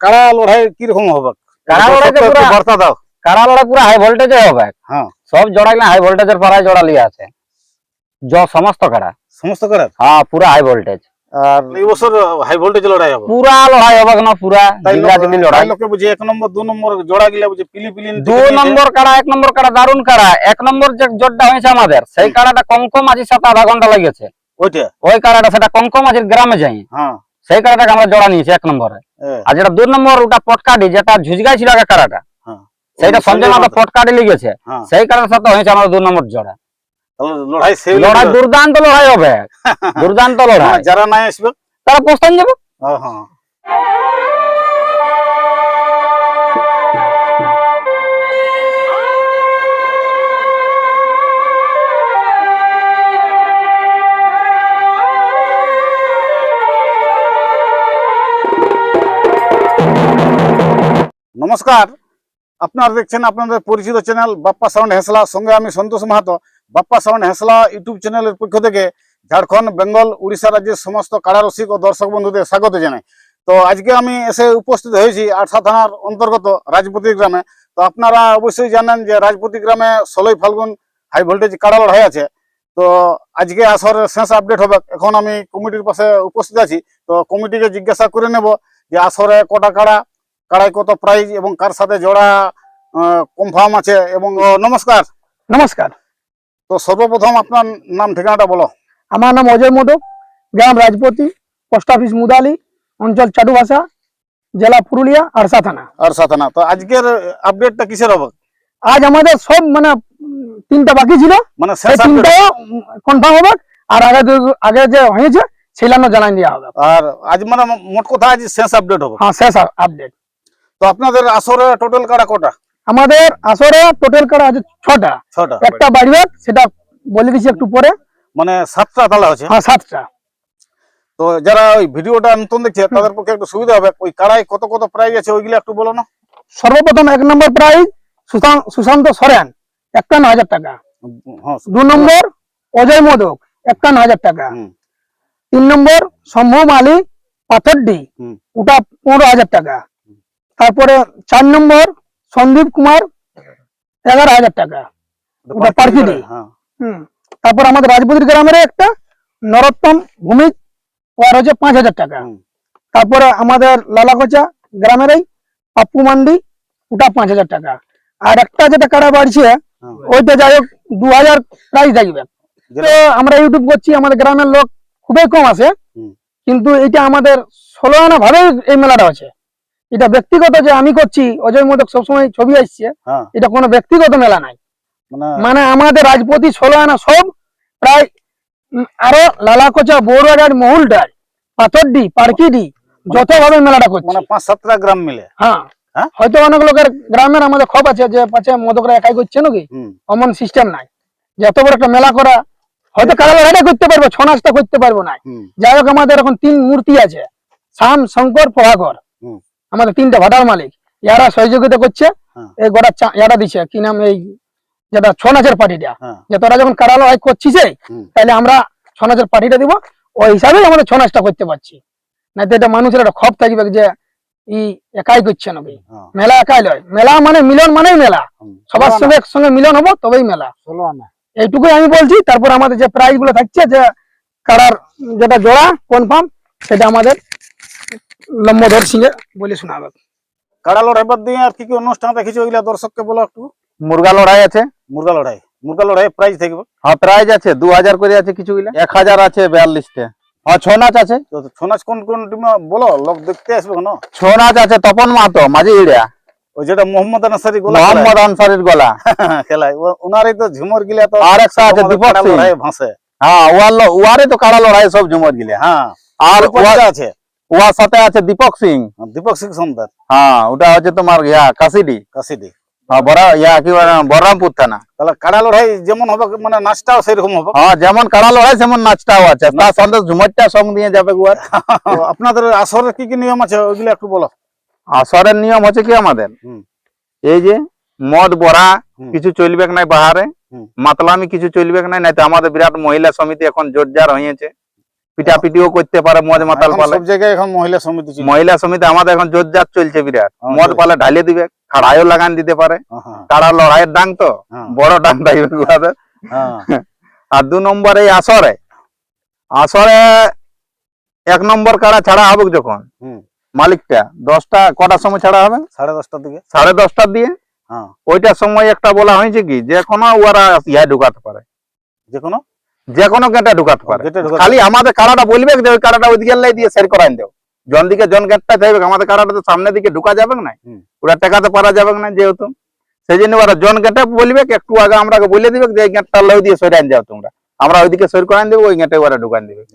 কাড়া লড়াই কি রকম হবে? কাড়া লড়াইতে পুরা বার্তা দাও। কাড়া লড়াই পুরা হাই ভোল্টেজে হবে। হ্যাঁ, সব জোড়া গুলা হাই ভোল্টেজের পাড়ায় জোড়া লিয়ে আছে সমস্ত কাড়া। সমস্ত কাড়া? হ্যাঁ, পুরা হাই ভোল্টেজ। আর এই বছর হাই ভোল্টেজ লড়াই হবে? পুরা লড়াই হবে না, পুরা জিগলা লড়াই। লোকে বুঝে 1 নম্বর 2 নম্বর জোড়া গিলা বুঝে পিলি পিলি 2 নম্বর কাড়া 1 নম্বর কাড়া দারুণ কাড়া। 1 নম্বর যে জোড়টা হয়েছে আমাদের, সেই কাড়াটা কম আজির সাথে আধা ঘন্টা লেগেছে। ওই কাড়াটা সেটা কম আজির গ্রামে যাই। হ্যাঁ, সেই কাড়াটাকে আমরা জোড়া নিয়েছি 1 নম্বরে। আর যেটা 2 নম্বর ওটা পটকাডি, যেটা ঝুজগাই ছিল আগে কাড়াটা, সেইটা সঞ্জয় মাতা পটকাডি লেগেছে। সেই কাড়ার সাথে হয়েছে আমাদের 2 নম্বর জোড়া। লড়াই দুর্দান্ত লড়াই হবে, দুর্দান্ত লড়াই। যারা নাই আসবে তারা পোস্টান যাবে। নমস্কার, আপনারা দেখছেন আপনাদের পরিচিত চ্যানেল বাপ্পা সাউন্ড হেসলা। সঙ্গে আমি সন্তোষ মাহাতো। বাপ্পা সাউন্ড হেসলা ইউটিউব চ্যানেলের পক্ষ থেকে ঝাড়খণ্ড, বেঙ্গল, উড়িষ্যা রাজ্যের সমস্ত কাড়া রসিক ও দর্শক বন্ধুদের স্বাগত জানাই। তো আজকে আমি এসে উপস্থিত হয়েছি আটসা থানার অন্তর্গত রাজপতি গ্রামে। তো আপনারা অবশ্যই জানেন যে রাজপতি গ্রামে 16ই ফাল্গুন হাই ভোল্টেজ কাড়া লড়াই আছে। তো আজকে আসরের শেষ আপডেট হবে। এখন আমি কমিটির পাশে উপস্থিত আছি। তো কমিটিকে জিজ্ঞাসা করে নেব যে আসরে কটা কাড়া, কাড়ায় কত প্রাইজ এবং কার সাথে জোড়া কনফার্ম আছে। এবং নমস্কার। নমস্কার। তো সর্বপ্রথম আপনার নাম ঠিকানাটা বলো। আমার নাম অজয় মোদক, গ্রাম রাজপতি, পোস্ট অফিস মুদালি, অঞ্চল চাটুভাষা, জেলা পুরুলিয়া, আরসা থানা। আরসা থানা। তো আজকের আপডেটটা কিসের হবে? আজ আমাদের সব মানে 3টা বাকি ছিল, মানে তিনটাও কনফার্ম হবে। আর আগে যে হয়েছে সেগুলো জানাই দেওয়া হবে। আর আজ মানে মোট কথা আজ শেষ আপডেট হবে। হ্যাঁ, শেষ আপডেট। তো আপনাদের আসরে টোটাল কাড়া কটা? আমাদের আসরে টোটাল কাড়া আছে 6টা। একটা বাড়িবে, সেটা বলে দিচ্ছি একটু পরে। মানে 7টা তালা আছে? হ্যাঁ, 7টা। তো যারা ওই ভিডিওটা নতুন দেখছে তাদের পক্ষে একটু সুবিধা হবে, ওই কাড়ায় কত কত প্রাইজ আছে ওইগুলো একটু বলো না। সর্বপ্রথম 1 নম্বর প্রাইজ সুশান্ত সরেন 51,000 টাকা। 2 নম্বর অজয় মোদক 51,000 টাকা। 3 নম্বর শম্ভু মালি পাথরডি, ওটা 15,000 টাকা। তারপরে 4 নম্বর সন্দীপ কুমার 11,000 টাকা, ওটা পার্কিডি। তারপর আমাদের রাজপুতির গ্রামের একটা নরোত্তম ভূমিক, ওর হচ্ছে 5,000 টাকা। তারপরে আমাদের লালাকোচা গ্রামের এই পাপ্পু মান্ডি, ওটা 5,000 টাকা। আর একটা যেটা কাড়া বাড়ছে ওইটা যাই হোক 2,000 প্রাইস থাকবে। তো আমরা ইউটিউব করছি, আমাদের গ্রামের লোক খুবই কম আছে, কিন্তু এটা আমাদের 16 আনা ভাবে এই মেলাটা আছে। এটা ব্যক্তিগত যে আমি করছি, অজয় মোদক সবসময় ছবি আসছে, এটা কোনো ব্যক্তিগত মেলা নাই। মানে আমাদের রাজপতি 16 আনা সব প্রায়, আরো লালাকোচা, বৌরাডার, মহুলডার, পাথরডি, পার্কিডি, যতভাবে মেলাটা করছে, মানে 5-7টা গ্রাম মিলে। হ্যাঁ, হয়তো অনেক লোকের গ্রামের আমাদের খব আছে যে পাচ্ছে মোদকরা একাই করছে নাকি, অমন সিস্টেম নাই। যে এত বড় একটা মেলা করা, হয়তো কারা লড়াইটা করতে পারবো, 6 নাচটা করতে পারবো না। যাই হোক, আমাদের এখন 3 মূর্তি আছে, শ্যাম, শঙ্কর, প্রভাকর, আমাদের 3টা ভাটার মালিক। ইয়ারা সহযোগিতা করছে। এই গোটা ইয়ারা দিচ্ছে কি নাম, এই যেটা 6 নাচের পার্টিটা, যে তোরা যখন কারা লড়াই করছিস তাহলে আমরা 6 নাচের পার্টিটা দিব, ওই হিসাবেই আমাদের 6 নাচটা করতে পারছি। না তো এটা মানুষের একটা ক্ষোভ থাকবে যে একাই করছে নাকি। মেলা একাই লয়, মেলা মানে মিলন মানেই মেলা, সবার সঙ্গে একসঙ্গে মিলন হবো তবেই মেলা। এইটুকুই আমি বলছি। তারপর আমাদের যে প্রাইজ গুলো থাকছে, যে কারার যেটা জোড়া কনফার্ম, সেটা আমাদের লম্বধর সিং এ বলে শোনাবে। কাড়া লড়াই বাদ দিয়ে আর কি কি অনুষ্ঠান রেখেছে ওইগুলা দর্শককে বলো একটু। মুরগা লড়াই আছে। মুরগা লড়াই প্রাইজ থাকবে? হ্যাঁ, প্রাইজ আছে 2,000 করে আছে, কিছু 1000 আছে 42টা। আর 6 নাচ আছে। 6 নাচ কোন কোন টিম বলো, লোক দেখতে আসবে কেন? 6 নাচ আছে তপন মাহাতো, মাঝি ইড়িয়া, ওই যেটা মোহাম্মদ আনসারি গোলা, মোহাম্মদ আনসারির গলা খেলায়, ওনারই তো ঝুমর গিলা। তো আর একটা আছে দীপক সিং ভাসে। হ্যাঁ, ওয়ারে তো কাড়া লড়াই সব ঝুমর গিলা। হ্যাঁ, আর ওটা আছে, ওয়ার সাথে আছে দীপক সিং সন্দার। হ্যাঁ, ওটা হচ্ছে তোমার কাশিডি। হ্যাঁ, বহরমপুর থানা। তাহলে কাড়া লড়াই যেমন হবে, মানে নাচটাও সেরকম হবে। হ্যাঁ, যেমন কাড়া লড়াই সেমন নাচটাও আছে, তার সঙ্গে ঝুমরটা সঙ্গ দিয়ে যাবে। আপনাদের আসরের কি কি নিয়ম আছে ওইগুলো একটু বলো। আসরের নিয়ম হচ্ছে কি, আমাদের এই যে মদ বড়া কিছু চলবে নাই, বাহারে মাতলামি কিছু চলবে নাই, তো আমাদের বিরাট মহিলা সমিতি এখন জোরজার হয়েছে, পিটাপিটিও করতে পারে মদ মাতাল এখন পালে। সব জায়গায় এখন মহিলা সমিতি চলছে। মহিলা সমিতি আমাদের এখন জোরজার চলছে বিরাট, হ্যাঁ, মদ জোর। পালে ঢালিয়ে দিবে, খাড়াইও লাগান দিতে পারে, হ্যাঁ, কাড়া লড়াইয়ের ডাং তো হ্যাঁ, বড় ডাং টাইপের গুলাদের। হ্যাঁ, আর 2 নম্বর এই আসরে এক নম্বর কাড়া ছাড়া হবে যখন হুম, মালিকটা 10টা কটার সময় ছাড়া হবে? 10:30টার দিকে। 10:30টার দিয়ে। হ্যাঁ, ওইটার সময় একটা বলা হয়েছে কি যে কোনো ওরা ইয়া ঢুকাতে পারে, যে কোনো গেটে ঢুকাতে পারে। গেটে ঢোকাতে খালি আমাদের কাড়াটা বলবে যে ওই কাড়াটা ওইদিকে লাই দিয়ে সের করাই দেও, জন দিকে জন গেটটা থাকবে, আমাদের কাড়াটা তো সামনের দিকে ঢুকা যাবে না, হুম। ওরা টেকাতে পারা যাবে না, যেহেতু সেই জন্য ওরা জন গেটে বলবে একটু আগে আমরা বলে দিবে যে এই গেটটা লাই দিয়ে সরাই যাও তোমরা, আমরা ওইদিকে সর করাই দেবো, ওই গেটে ওরা ঢুকাই দেবে।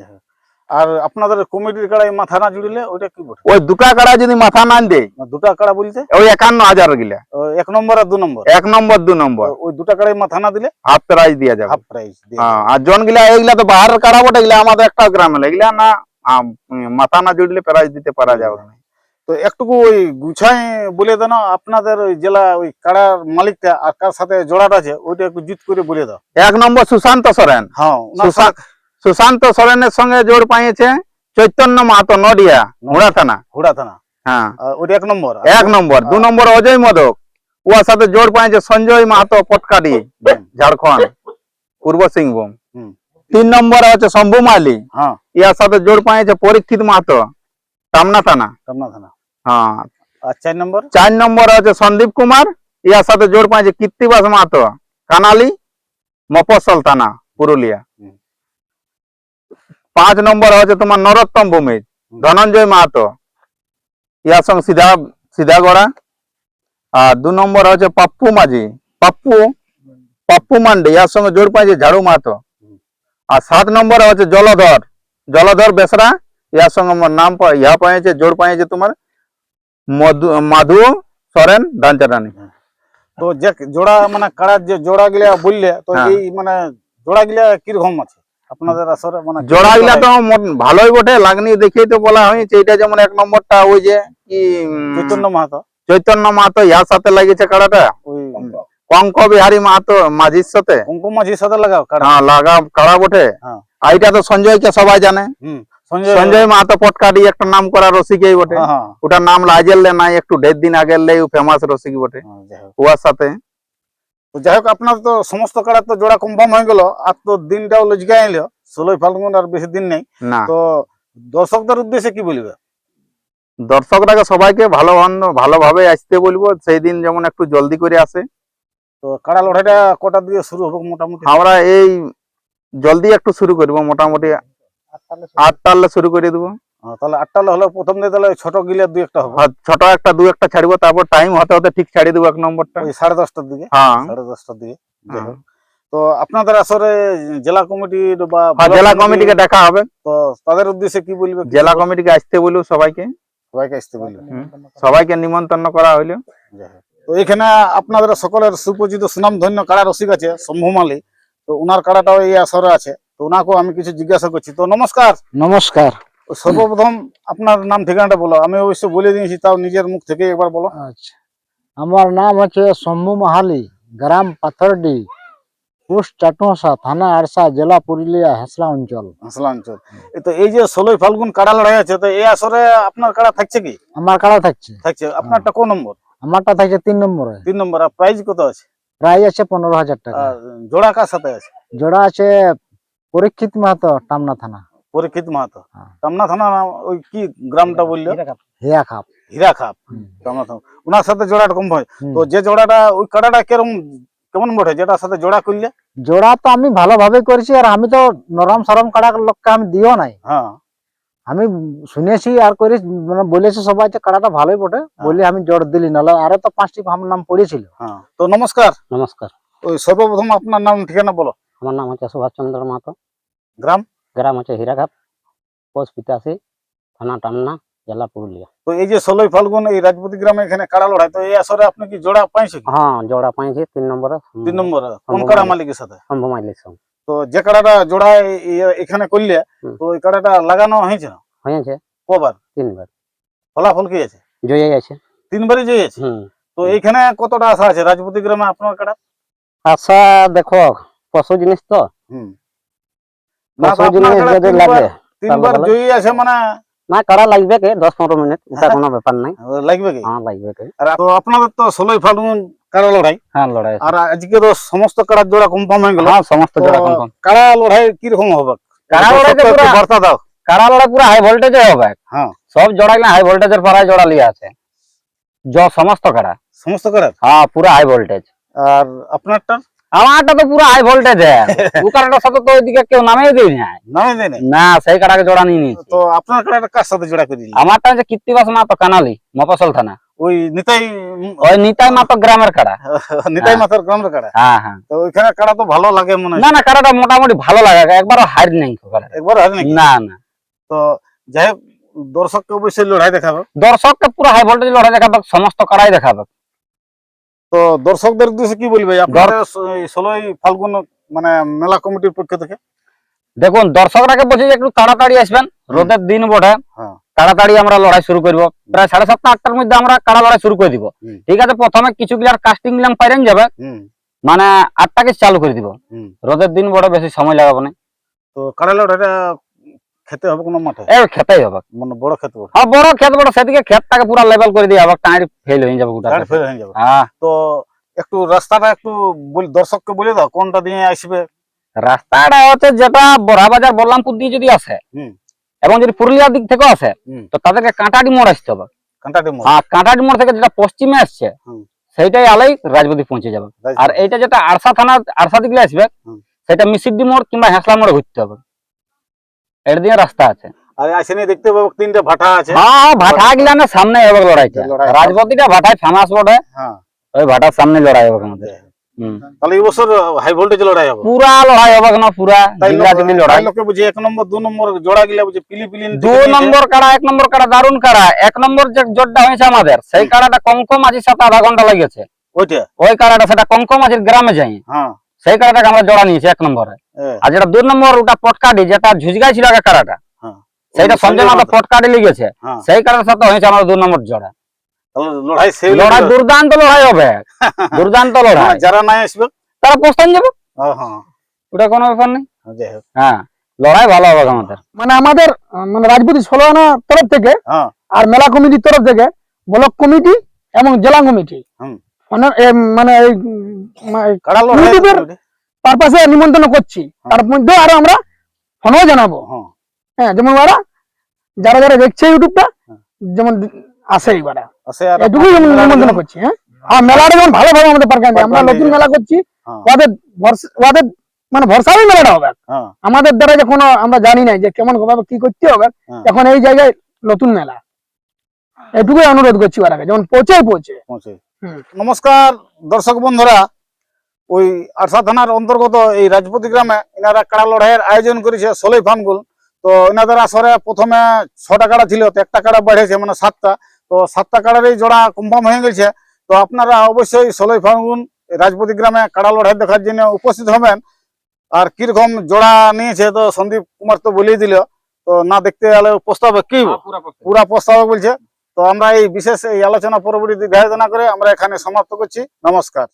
আর আপনাদের কমিটির কাড়াই মাথা না জুড়িলে ওইটা কি বটে? ওই 2টা কাড়া যদি মাথা না দেয়, দুটা কাড়া বলতে ওই 51,000 গিলা, 1 নম্বর আর 2 নম্বর, 1 নম্বর 2 নম্বর ওই দুটা কাড়াই মাথা না দিলে হাফ প্রাইজ দিয়ে যাবে। Half prize. হ্যাঁ, আর জন গিলা এইগুলা তো বাহারের কাড়া বটে, এগুলা আমাদের একটা গ্রামে এগুলা না, মাথা না জুড়লে প্রাইজ দিতে পারা যাবে না। তো একটুকু ওই গুছাই বলে দাও না, আপনাদের ওই জেলা ওই কাড়ার মালিকটা আর কার সাথে জোড়াটা আছে ওইটা একটু জিত করে বলে দাও। 1 নম্বর সুশান্ত সরেন, হ্যাঁ, ওনার সাথে সুশান্ত সরেনের সঙ্গে জোড় পাইছে চৈতন্য মাহাতো, নডিয়া হুড়া থানা। হুড়া থানা। হ্যাঁ, আর ওইটা 1 নম্বর। 1 নম্বর। 2 নম্বর অজয় মদক, ওর সাথে জোড় পাইছে সঞ্জয় মাহাতো, পটকাডি, ঝাড়খণ্ড, পূর্ব সিংভূম। হুম। 3 নম্বরে হচ্ছে শম্ভু মালি, হ্যাঁ, ইয়ার সাথে জোড় পাইছে পরীক্ষিত মাহাতো, টামনা থানা। টামনা থানা। হ্যাঁ। আর 4 নম্বর 4 নম্বরে হচ্ছে সন্দীপ কুমার, ইয়ার সাথে জোড় পাইছে কীর্তিবাস মাহাতো, কানালি, মফস্বল থানা, পুরুলিয়া। হুম। 5 নম্বরে হচ্ছে তোমার নরোত্তম ভূমি, ধনঞ্জয় মাহাতো, ইয়ার সঙ্গে সিধা গড়া। আর 2 নম্বর হচ্ছে পাপ্পু মাঝি, পাপ্পু মান্ডি, ইয়ার সঙ্গে জোড় পাইছে ঝাড়ু মাহাতো। আর 7 নম্বরে হচ্ছে জলধর বেসরা, ইয়ার সঙ্গে নাম ইয়া পাইছে জোড় পাইছে তোমার মাধু সরেন, দানচাটানি। তো যে জোড়া মানে কাড়ার যে জোড়া গিলা বললে, তো হ্যাঁ। এই মানে জোড়া গিলা কিরকম আছে আপনাদের আসরে? মানে জোড়া গুলা তো ভালোই বটে, লাগনি দেখেই তো বলা হয়েছে। এটা যেমন 1 নম্বরটা ওই যে কি চৈতন্য মাহাতো, ইয়ার সাথে লাগিয়েছে কাড়াটা, ওই কঙ্ক বিহারী মাহাতো মাঝির সাথে। অঙ্ক মাঝির সাথে লাগাও কাড়া। হ্যাঁ, লাগা কাড়া বটে। হ্যাঁ। আর এটা তো সঞ্জয়কে সবাই জানে, হুম, সঞ্জয় মাহাতো পটকাডি একটা নাম করা রসিকই বটে। হ্যাঁ, হ্যাঁ, ওটার নাম লাইজেললে নাই, একটু 1.5 দিন আগের লেই ফেমাস রসিক বটে হ্যাঁ, যাই হোক। ওর সাথে। তো যাই হোক, আপনার তো সমস্ত কাড়া তো জোড়া কনফার্ম হয়ে গেল, আর তো দিনটাও লজকে আইলো, 16 ফাল্গুন, আর বেশি দিন নেই। না, তো দর্শকদের উদ্দেশ্যে কি বলবে? দর্শকরাকে সবাইকে ভালোভাবে আসতে বলবো, সেই দিন যেমন একটু জলদি করে আসে। তো কাড়া লড়াইটা কটা দিয়ে শুরু হবে মোটামুটি? আমরা এই জলদি একটু শুরু করবো, মোটামুটি 8টালে শুরু করে দেবো। তাহলে 8টা হলো প্রথম দিয়ে, তাহলে ছোট গিলে 2-1টা হবে। আর ছোট একটা 2-1টা ছাড়বো, তারপর টাইম হতে হতে ঠিক ছাড়িয়ে দেবো 1 নম্বরটা। ওই 10:30টার দিকে। হ্যাঁ, 10:30টার দিকে। যাই হ্যাঁ। হোক। তো আপনাদের আসরে জেলা কমিটির বা জেলা কমিটিকে দেখা হবে, তো তাদের উদ্দেশ্যে কি বলবে? জেলা কমিটিকে আসতে বলবো সবাইকে, সবাইকে আসতে বলবে। সবাইকে নিমন্ত্রণ করা হইলো। যাই হোক। তো এখানে আপনাদের সকলের সুপরিচিত সুনাম ধন্য কাড়া রসিক আছে শম্ভু মালি, তো উনার কাড়াটাও এই আসরে আছে, তো ওনাকেও আমি কিছু জিজ্ঞাসা করছি। তো নমস্কার। নমস্কার। সর্বপ্রথম আপনার নাম ঠিকানাটা বলো, আমি অবশ্য বলে দিয়েছি, তাও নিজের মুখ থেকে একবার বলো। আচ্ছা, আমার নাম হচ্ছে শম্ভু মাহালি, গ্রাম পাথরডি, পোস্ট চাটুয়াশা, থানা আরসা, জেলা পুরুলিয়া, হেসলা অঞ্চল। হাসলা অঞ্চল। তো এই যে 16 ফাল্গুন কাড়া লড়াই আছে, তো এই আসরে আপনার কাড়া থাকছে কি? আমার কাড়া থাকছে। আপনারটা কোন নম্বর? আমারটা থাকছে 3 নম্বরে। 3 নম্বর। আর প্রাইস কত আছে? প্রাইস আছে 15,000 টাকা। আর জোড়া কার সাথে আছে? জোড়া আছে পরীক্ষিত মাহাতো, টামনা থানা। পরীক্ষিত মাহাতো, হ্যাঁ। টামনা থানা। ওই কি গ্রামটা বললো? হিয়া খাপ। হীরা খাপ। টামনা থানা। ওনার সাথে জোড়াটা কম হয়। হুম। তো যে জোড়াটা ওই কাড়াটা কেমন বটে, যেটার সাথে জোড়া করলে? জোড়া তো আমি ভালোভাবে করেছি, আর আমি তো নরম সরম কাড়া লোককে আমি দিও নাই। হ্যাঁ, আমি শুনেছি আর করে মানে বলেছে সবাই যে কাড়াটা ভালোই বটে, বলে আমি জোর দিলি, নাহলে আরো তো 5টি আমার নাম পড়েছিল। হ্যাঁ। তো নমস্কার। নমস্কার, ওই সর্বপ্রথম আপনার নাম ঠিকানা বলো। আমার নাম হচ্ছে সুভাষ চন্দ্র মাহাতো, গ্রাম হচ্ছে হীরাঘাট, পোস্ট 85, থানা টামনা, জেলা পুরুলিয়া। তো এই যে 16 ফাল্গুন এই রাজপতি গ্রামে এখানে কাড়া লড়াই, তো এই আসরে আপনি কি জোড়া পাইছে কি? হ্যাঁ, জোড়া পাইছি 3 নম্বরে। 3 নম্বর। কোন কাড়া মালিকের সাথে? শম্ভু মাইলির সঙ্গে তো যে কাড়াটা জোড়া এখানে করলে, তো ওই কাড়াটা লাগানো হয়েছে না? হয়েছে কবার? 3 বার। ফলাফল কি আছে? জয় আছে। 3 বারই জয় আছে। হুম। তো এইখানে কতটা আশা আছে রাজপতি গ্রামে আপনার কাড়া? আচ্ছা, দেখো পশু জিনিস তো, হুম। না, তো পশু আপনার জিনিস কাড়া যদি লাগে তিনবার ভালো। জয়ী আছে মানে না কাড়া লাগবে কে 10-15 মিনিট এটা কোনো ব্যাপার নাই। লাগবে কি? হ্যাঁ লাগবে কে। আর তো আপনাদের তো 16ই ফাল্গুন কাড়া লড়াই, হ্যাঁ লড়াই আছে। আর আজকে তো সমস্ত কাড়ার জোড়া কনফার্ম হয়ে গেল। হ্যাঁ সমস্ত জোড়া তো কনফার্ম। কাড়া লড়াই কি রকম হবে? কাড়া লড়াইতে দর্শককে একটু পুরা- বার্তা দাও। কাড়া লড়াই পুরো হাই ভোল্টেজে হবে। হ্যাঁ সব জোড়া হাই ভোল্টেজের পাড়ায় জোড়া লিয়ে আছে সমস্ত কাড়া। সমস্ত কাড়ার। হ্যাঁ পুরো হাই ভোল্টেজ। আর আপনারটা আমারটা তো পুরো হাই ভোল্টেজ ও কাড়াটার সাথে তো ওইদিকে কেউ নামেই দিই না। নামে দেয় না? না সেই কাড়াকে জোড়া নিয়ে নিয়েছি। তো আপনার কাড়াটা কার সাথে জোড়া করে দিলেন? আমারটা হচ্ছে কীর্তিবাস মাতো কানালি মফসল থানা, ওই নিতাই ওই নিতাই মাতো গ্রামের কাড়া। নিতাই মাথার গ্রামের কাড়া। হ্যাঁ হ্যাঁ। তো ওইখানে কাড়া তো ভালো লাগে মনে হয়। না না কাড়াটা মোটামুটি ভালো লাগে, একবারও হার নেই কাড়া। একবার হয় নাকি? না না তো যাই হোক, দর্শককে অবশ্যই লড়াই দেখাবে। দর্শককে পুরো হাই ভোল্টেজ লড়াই দেখাবে, সমস্ত কাড়াই দেখাবে। তো দর্শকদের উদ্দেশ্যে কি বলবে আপনাদের 16ই ফাল্গুন মানে মেলা কমিটির পক্ষ থেকে? দেখুন দর্শকরাকে বলছি যে একটু তাড়াতাড়ি আসবেন, রোদের দিন বটে, হ্যাঁ। তাড়াতাড়ি আমরা লড়াই শুরু করব। প্রায় 7:30-8টার মধ্যে আমরা কাড়া লড়াই শুরু করে দিব। হুম। ঠিক আছে, প্রথমে কিছু গিলার কাস্টিং গিলাম পাইরেন যাবে, হুম মানে 8টাকে চালু করে দিব। হুম। রোদের দিন বড় বেশি সময় লাগাবো না, তো কাড়া লড়াইটা খেতে হবে কোনো মাঠে? এই খেতেই হবে। মানে বড় খেতে হবে? হ্যাঁ বড় ক্ষেত বড়, সেদিকে ক্ষেতটাকে পুরো লেভেল করে দিয়ে হবে, টাইট ফেল হয়ে যাবে গোটা। গাড়ি ফেল হয়ে যাবে। হ্যাঁ তো একটু রাস্তাটা একটু দর্শককে বলে দাও কোনটা দিয়ে আসবে। রাস্তাটা হচ্ছে যেটা বড়া বাজার বল্লামপুর দিয়ে যদি আসে হুম। এবং যদি পুরুলিয়ার দিক থেকেও আসে হুম। তো তাদেরকে কাঁটাডি মোড় আসতে হবে। কান্টাটি মোড়। আর কাঁটাডি মোড় থেকে যেটা পশ্চিমে আসছে হুম। সেইটাই আলাই রাজবাড়ি পৌঁছে যাবে। আর এইটা যেটা আরসা থানা আরসা দিকে আসবে হুম। সেটা মিসিডি মোড় কিংবা হেঁসলা মোড়ে ঘুরতে হবে, এর দিয়ে রাস্তা আছে। আর আসেনি দেখতে পাবো 3টে ভাটা আছে। হ্যাঁ ভাটা গিলানের সামনে হবে লড়াইটা, লড়াই। রাজবাড়িটা ভাটায় ফেমাস বটে, হ্যাঁ। ওই ভাটার সামনে লড়াই হবে আমাদের। তাহলে এই বছর হাই ভোল্টেজ লড়াই হবে। পুরা লড়াই হবে না, পুরা তাই জিগলাজিগলি লড়াই। লোকে বুঝি 1 নম্বর 2 নম্বর জোড়া গিলা বুঝি পিলি পিলি 2 নম্বর কাড়া 1 নম্বর কাড়া দারুণ কাড়া। 1 নম্বর যে জোরটা হয়েছে আমাদের সেই কাড়াটা কঙ্কম মাঝির সাথে আধা ঘন্টা লেগেছে। ওইটা। ওই কাড়াটা সেটা কঙ্কম মাঝির গ্রামে যাই, হ্যাঁ। সেই কাড়াটাকে আমরা জোড়া নিয়েছি 1 নম্বরে। আর যেটা 2 নম্বর ওটা পটকাডি যেটা ঝুজগাই ছিল আগে কাড়াটা, হ্যাঁ। সেইটা সঞ্জয় মাতা পটকাডি লেগেছে, হ্যাঁ। সেই কাড়ার সাথে হয়েছে আমাদের 2 নম্বর জোড়া। তাহলে লড়াই সেই লড়াই দুর্দান্ত লড়াই হবে, দুর্দান্ত লড়াই। যারা নাই আসবে তারা পোস্টান যাবে, হ্যাঁ ওটা কোনো ব্যাপার নেই। যাই হোক। হ্যাঁ লড়াই ভালো হবে আমাদের। মানে আমাদের মানে রাজপুতি 16 আনা তরফ থেকে হ্যাঁ। আর মেলা কমিটির তরফ থেকে ব্লক কমিটি এবং জেলা কমিটি হুম। মানে এই কাড়া লড়াই ইউটিউবের পারপাসে নিমন্ত্রণ করছি। তার মধ্যে আরো আমরা ফোনও জানাবো। হ্যাঁ। হ্যাঁ যেমন ওরা যারা যারা দেখছে ইউটিউবটা যেমন আসে এবারে আছে আর এটুকুই নিমন্ত্রণ করছি। হ্যাঁ আর মেলাটা যেমন ভালোভাবে আমাদের পার্কে আমরা নতুন মেলা করছি, হ্যাঁ। ওদের মানে ভরসাই মেলাটা হবে। হ্যাঁ। আমাদের দ্বারা যখন আমরা জানি না যে কেমন ভাবে কি করতে হবে, হ্যাঁ। এখন এই জায়গায় নতুন মেলা, এটুকুই অনুরোধ করছি ওরাকে যেমন পৌঁছে। পৌঁছে। হুম। নমস্কার দর্শক বন্ধুরা, ওই আরসা থানার অন্তর্গত এই রাজপতি গ্রামে এনারা কাড়া লড়াইয়ের আয়োজন করেছে 16ই ফাল্গুন। তো এনাদের আসরে প্রথমে 6টা কাড়া ছিল, তো একটা কাড়া বেড়েছে মানে 7টা। তো 7টা কাড়ারই জোড়া কনফার্ম হয়ে গেছে। তো আপনারা অবশ্যই 16ই ফাল্গুন রাজপতি গ্রামে কাড়া লড়াই দেখার জন্য উপস্থিত হবেন। আর কিরকম জোড়া নিয়েছে তো সন্দীপ কুমার তো বলেই দিল, তো না দেখতে গেলে প্রস্তাবে কি পুরা প্রস্তাবে বলছে। তো আমরা এই বিশেষ এই আলোচনা পরবর্তী বিবেচনা করে আমরা এখানে সমাপ্ত করছি। নমস্কার।